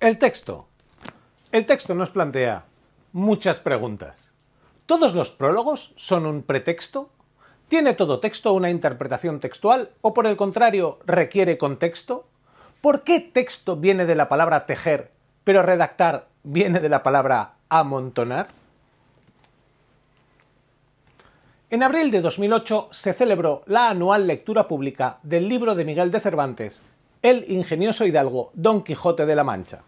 El texto. El texto nos plantea muchas preguntas. ¿Todos los prólogos son un pretexto? ¿Tiene todo texto una interpretación textual o por el contrario requiere contexto? ¿Por qué texto viene de la palabra tejer, pero redactar viene de la palabra amontonar? En abril de 2008 se celebró la anual lectura pública del libro de Miguel de Cervantes, El ingenioso hidalgo Don Quijote de la Mancha.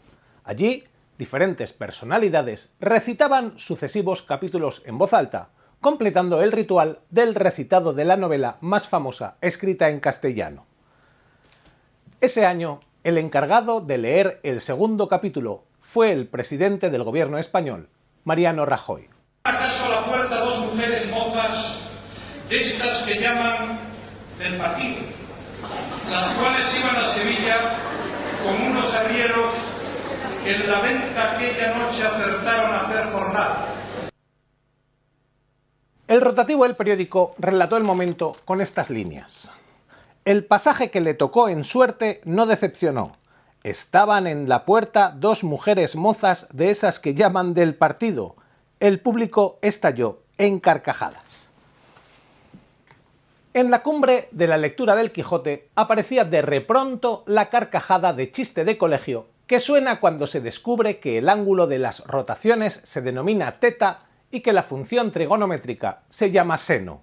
Allí, diferentes personalidades recitaban sucesivos capítulos en voz alta, completando el ritual del recitado de la novela más famosa escrita en castellano. Ese año, el encargado de leer el segundo capítulo fue el presidente del gobierno español, Mariano Rajoy. ¿Acaso a la puerta dos mujeres mozas, de estas que llaman del partido, las cuales iban a Sevilla con unos arrieros que en la venta aquella noche acertaron a hacer jornada? El rotativo del periódico relató el momento con estas líneas. El pasaje que le tocó en suerte no decepcionó. Estaban en la puerta dos mujeres mozas de esas que llaman del partido. El público estalló en carcajadas. En la cumbre de la lectura del Quijote aparecía de repronto la carcajada de chiste de colegio que suena cuando se descubre que el ángulo de las rotaciones se denomina teta y que la función trigonométrica se llama seno.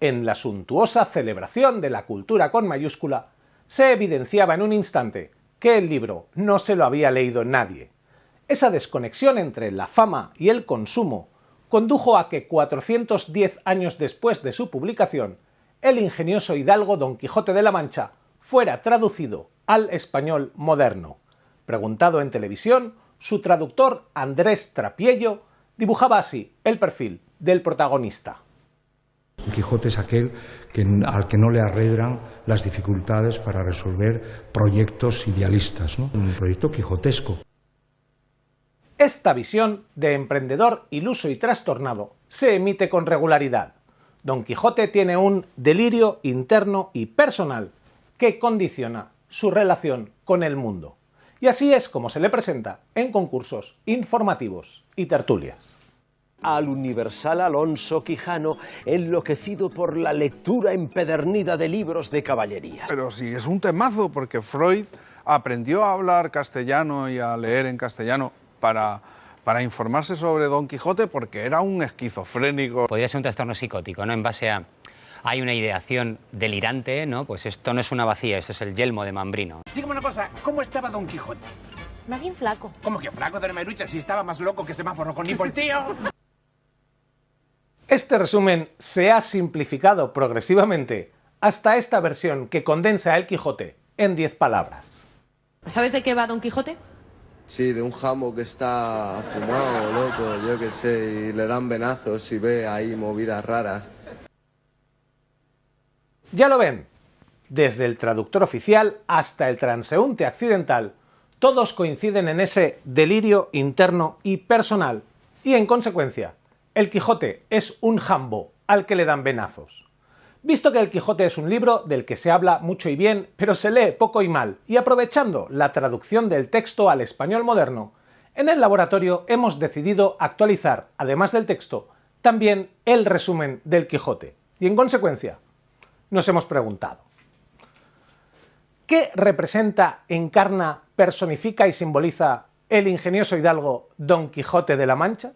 En la suntuosa celebración de la cultura con mayúscula, se evidenciaba en un instante que el libro no se lo había leído nadie. Esa desconexión entre la fama y el consumo condujo a que 410 años después de su publicación, el ingenioso hidalgo Don Quijote de la Mancha fuera traducido al español moderno. Preguntado en televisión, su traductor Andrés Trapiello dibujaba así el perfil del protagonista. Don Quijote es aquel al que no le arredran las dificultades para resolver proyectos idealistas, ¿no? Un proyecto quijotesco. Esta visión de emprendedor iluso y trastornado se emite con regularidad. Don Quijote tiene un delirio interno y personal que condiciona su relación con el mundo. Y así es como se le presenta en concursos informativos y tertulias. Al universal Alonso Quijano, enloquecido por la lectura empedernida de libros de caballerías. Pero sí, es un temazo, porque Freud aprendió a hablar castellano y a leer en castellano para informarse sobre Don Quijote, porque era un esquizofrénico. Podría ser un trastorno psicótico, ¿no? En base a... Hay una ideación delirante, ¿no? Pues esto no es una vacía, esto es el yelmo de Mambrino. Dígame una cosa, ¿cómo estaba Don Quijote? Más bien flaco. ¿Cómo que flaco, de Merucha, si estaba más loco que semáforo con Nipo el tío? Este resumen se ha simplificado progresivamente hasta esta versión que condensa el Quijote en 10 palabras. ¿Sabes de qué va Don Quijote? Sí, de un jambo que está fumado, loco, yo qué sé, y le dan venazos y ve ahí movidas raras. Ya lo ven, desde el traductor oficial hasta el transeúnte accidental, todos coinciden en ese delirio interno y personal, y en consecuencia, el Quijote es un jambo al que le dan venazos. Visto que el Quijote es un libro del que se habla mucho y bien, pero se lee poco y mal, y aprovechando la traducción del texto al español moderno, en el laboratorio hemos decidido actualizar, además del texto, también el resumen del Quijote, y en consecuencia, nos hemos preguntado: ¿qué representa, encarna, personifica y simboliza el ingenioso hidalgo Don Quijote de la Mancha?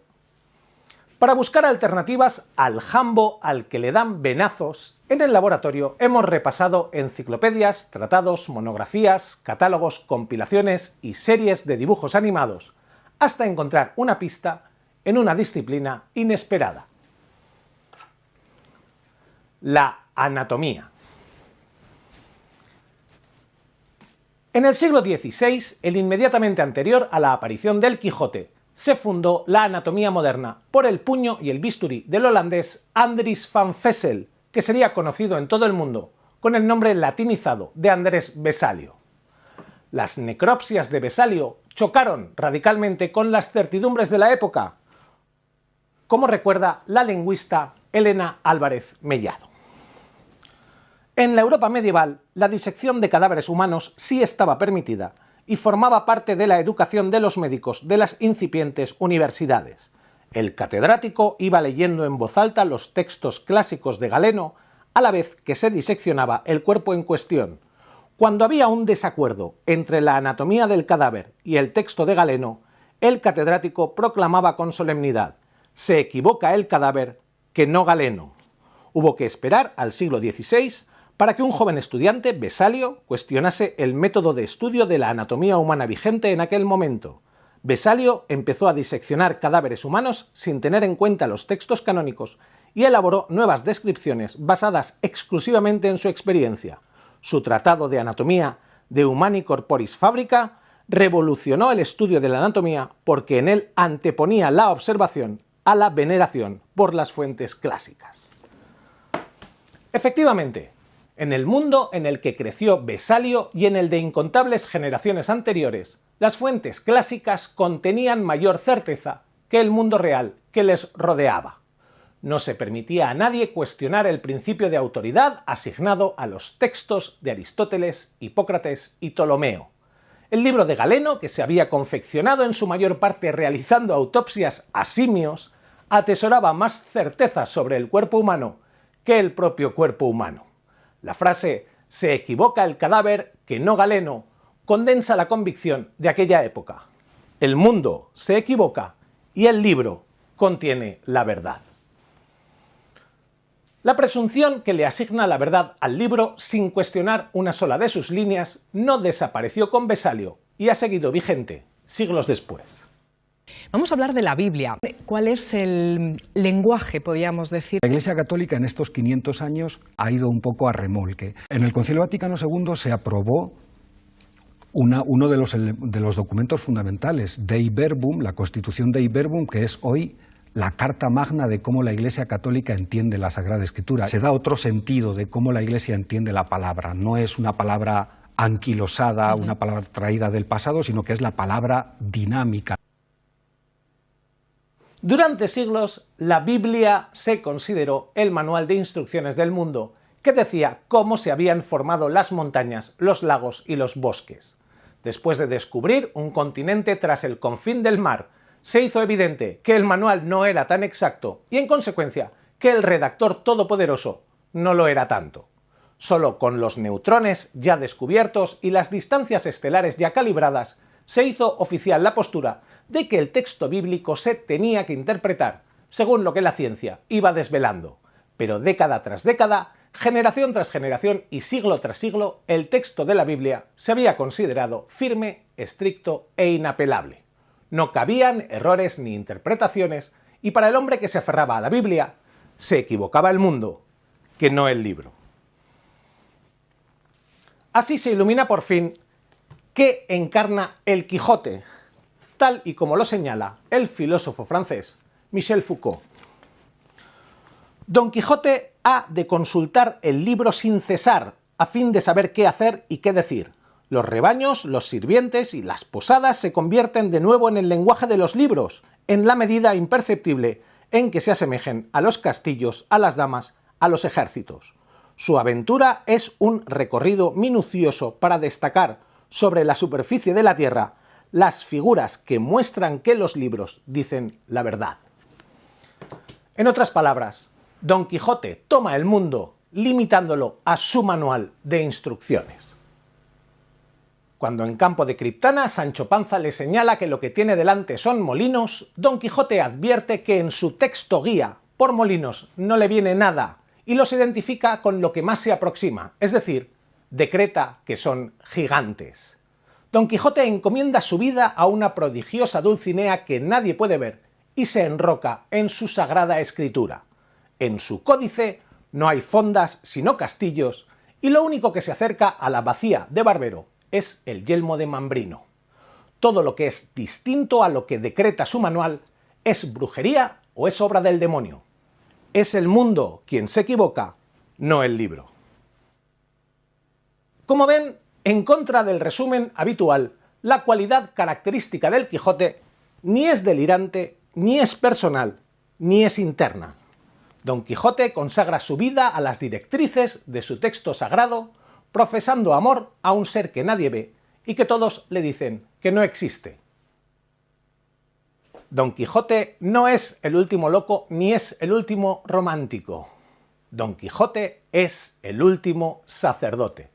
Para buscar alternativas al jambo al que le dan venazos, en el laboratorio hemos repasado enciclopedias, tratados, monografías, catálogos, compilaciones y series de dibujos animados, hasta encontrar una pista en una disciplina inesperada: la anatomía. En el siglo XVI, el inmediatamente anterior a la aparición del Quijote, se fundó la anatomía moderna por el puño y el bisturí del holandés Andries van Vessel, que sería conocido en todo el mundo con el nombre latinizado de Andrés Vesalio. Las necropsias de Vesalio chocaron radicalmente con las certidumbres de la época. como recuerda la lingüista Elena Álvarez Mellado. En la Europa medieval, la disección de cadáveres humanos sí estaba permitida y formaba parte de la educación de los médicos de las incipientes universidades. El catedrático iba leyendo en voz alta los textos clásicos de Galeno a la vez que se diseccionaba el cuerpo en cuestión. Cuando había un desacuerdo entre la anatomía del cadáver y el texto de Galeno, el catedrático proclamaba con solemnidad: «Se equivoca el cadáver, que no Galeno». Hubo que esperar al siglo XVI para que un joven estudiante, Vesalio, cuestionase el método de estudio de la anatomía humana vigente en aquel momento. Vesalio empezó a diseccionar cadáveres humanos sin tener en cuenta los textos canónicos y elaboró nuevas descripciones basadas exclusivamente en su experiencia. Su tratado de anatomía, De Humani Corporis Fabrica, revolucionó el estudio de la anatomía porque en él anteponía la observación a la veneración por las fuentes clásicas. Efectivamente, en el mundo en el que creció Vesalio y en el de incontables generaciones anteriores, las fuentes clásicas contenían mayor certeza que el mundo real que les rodeaba. No se permitía a nadie cuestionar el principio de autoridad asignado a los textos de Aristóteles, Hipócrates y Ptolomeo. El libro de Galeno, que se había confeccionado en su mayor parte realizando autopsias a simios, atesoraba más certeza sobre el cuerpo humano que el propio cuerpo humano. La frase «se equivoca el cadáver, que no Galeno» condensa la convicción de aquella época. El mundo se equivoca y el libro contiene la verdad. La presunción que le asigna la verdad al libro sin cuestionar una sola de sus líneas no desapareció con Vesalio y ha seguido vigente siglos después. Vamos a hablar de la Biblia. ¿Cuál es el lenguaje, podríamos decir? La Iglesia Católica en estos 500 años ha ido un poco a remolque. En el Concilio Vaticano II se aprobó uno de los documentos fundamentales, Dei Verbum, la Constitución Dei Verbum, que es hoy la carta magna de cómo la Iglesia Católica entiende la Sagrada Escritura. Se da otro sentido de cómo la Iglesia entiende la palabra. No es una palabra anquilosada, una palabra traída del pasado, sino que es la palabra dinámica. Durante siglos, la Biblia se consideró el manual de instrucciones del mundo, que decía cómo se habían formado las montañas, los lagos y los bosques. Después de descubrir un continente tras el confín del mar, se hizo evidente que el manual no era tan exacto y, en consecuencia, que el redactor todopoderoso no lo era tanto. Solo con los neutrones ya descubiertos y las distancias estelares ya calibradas, se hizo oficial la postura de que el texto bíblico se tenía que interpretar según lo que la ciencia iba desvelando. Pero década tras década, generación tras generación y siglo tras siglo, el texto de la Biblia se había considerado firme, estricto e inapelable. No cabían errores ni interpretaciones, y para el hombre que se aferraba a la Biblia, se equivocaba el mundo, que no el libro. Así se ilumina por fin qué encarna el Quijote, tal y como lo señala el filósofo francés Michel Foucault. Don Quijote ha de consultar el libro sin cesar, a fin de saber qué hacer y qué decir. Los rebaños, los sirvientes y las posadas se convierten de nuevo en el lenguaje de los libros, en la medida imperceptible en que se asemejen a los castillos, a las damas, a los ejércitos. Su aventura es un recorrido minucioso para destacar sobre la superficie de la tierra las figuras que muestran que los libros dicen la verdad. En otras palabras, Don Quijote toma el mundo limitándolo a su manual de instrucciones. Cuando en campo de Criptana Sancho Panza le señala que lo que tiene delante son molinos, Don Quijote advierte que en su texto guía por molinos no le viene nada y los identifica con lo que más se aproxima, es decir, decreta que son gigantes. Don Quijote encomienda su vida a una prodigiosa Dulcinea que nadie puede ver y se enroca en su sagrada escritura. En su códice no hay fondas sino castillos y lo único que se acerca a la bacía de Barbero es el yelmo de Mambrino. Todo lo que es distinto a lo que decreta su manual es brujería o es obra del demonio. Es el mundo quien se equivoca, no el libro. Como ven, en contra del resumen habitual, la cualidad característica del Quijote ni es delirante, ni es personal, ni es interna. Don Quijote consagra su vida a las directrices de su texto sagrado, profesando amor a un ser que nadie ve y que todos le dicen que no existe. Don Quijote no es el último loco ni es el último romántico. Don Quijote es el último sacerdote.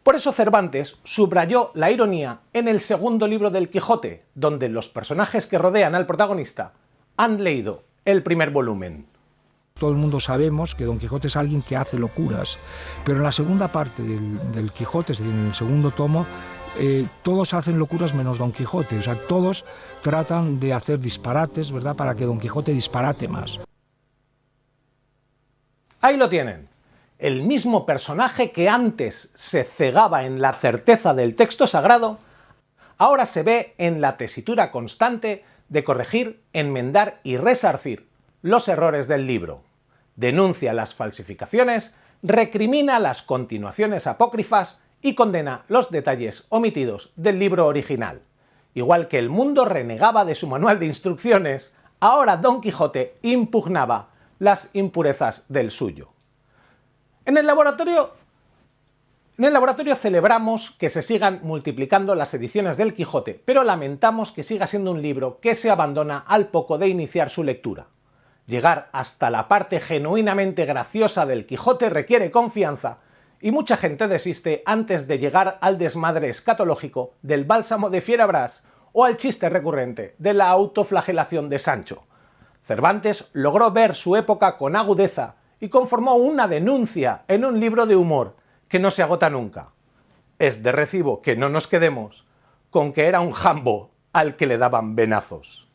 Por eso Cervantes subrayó la ironía en el segundo libro del Quijote, donde los personajes que rodean al protagonista han leído el primer volumen. Todo el mundo sabemos que Don Quijote es alguien que hace locuras, pero en la segunda parte del Quijote, es decir, en el segundo tomo, todos hacen locuras menos Don Quijote, o sea, todos tratan de hacer disparates, ¿verdad?, para que Don Quijote disparate más. Ahí lo tienen. El mismo personaje que antes se cegaba en la certeza del texto sagrado, ahora se ve en la tesitura constante de corregir, enmendar y resarcir los errores del libro. Denuncia las falsificaciones, recrimina las continuaciones apócrifas y condena los detalles omitidos del libro original. Igual que el mundo renegaba de su manual de instrucciones, ahora Don Quijote impugnaba las impurezas del suyo. En el laboratorio celebramos que se sigan multiplicando las ediciones del Quijote, pero lamentamos que siga siendo un libro que se abandona al poco de iniciar su lectura. Llegar hasta la parte genuinamente graciosa del Quijote requiere confianza y mucha gente desiste antes de llegar al desmadre escatológico del bálsamo de Fierabrás o al chiste recurrente de la autoflagelación de Sancho. Cervantes logró ver su época con agudeza y conformó una denuncia en un libro de humor que no se agota nunca. Es de recibo que no nos quedemos con que era un jambo al que le daban venazos.